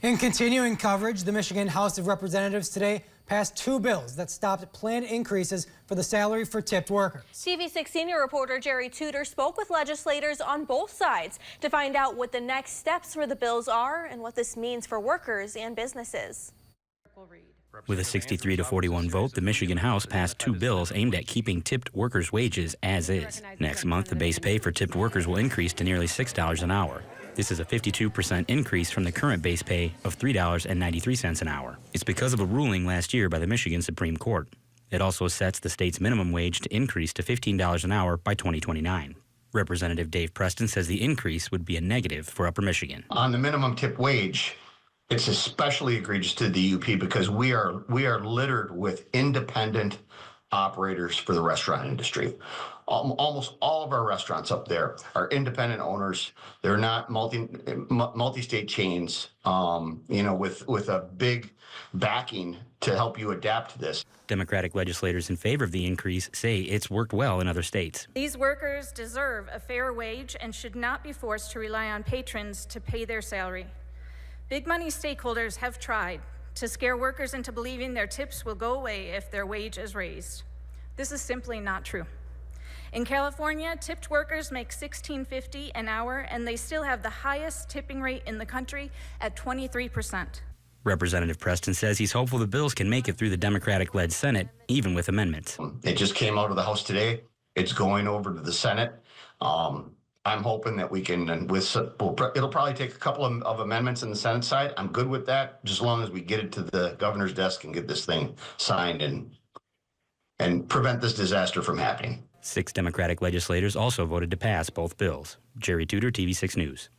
In continuing coverage, the Michigan House of Representatives today passed 2 bills that stopped planned increases for the salary for tipped workers. TV6 senior reporter Jerry Tudor spoke with legislators on both sides to find out what the next steps for the bills are and what this means for workers and businesses. With a 63 to 41 vote, the Michigan House passed 2 bills aimed at keeping tipped workers' wages as is. Next month, the base pay for tipped workers will increase to nearly $6 an hour. This is a 52% increase from the current base pay of $3.93 an hour. It's because of a ruling last year by the Michigan Supreme Court. It also sets the state's minimum wage to increase to $15 an hour by 2029. Representative Dave Preston says the increase would be a negative for Upper Michigan. On the minimum tip wage, it's especially egregious to the UP because we are littered with independent operators for the restaurant industry. Almost all of our restaurants up there are independent owners. They're not multi-state chains, with a big backing to help you adapt to this. Democratic legislators in favor of the increase say it's worked well in other states. These workers deserve a fair wage and should not be forced to rely on patrons to pay their salary. Big money stakeholders have tried to scare workers into believing their tips will go away if their wage is raised. This is simply not true. In California, tipped workers make $16.50 an hour, and they still have the highest tipping rate in the country at 23%. Representative Preston says he's hopeful the bills can make it through the Democratic-led Senate, even with amendments. It just came out of the House today. It's going over to the Senate. I'm hoping that we can, it'll probably take a couple of amendments in the Senate side. I'm good with that, just as long as we get it to the governor's desk and get this thing signed and prevent this disaster from happening. 6 Democratic legislators also voted to pass both bills. Jerry Tudor, TV6 News.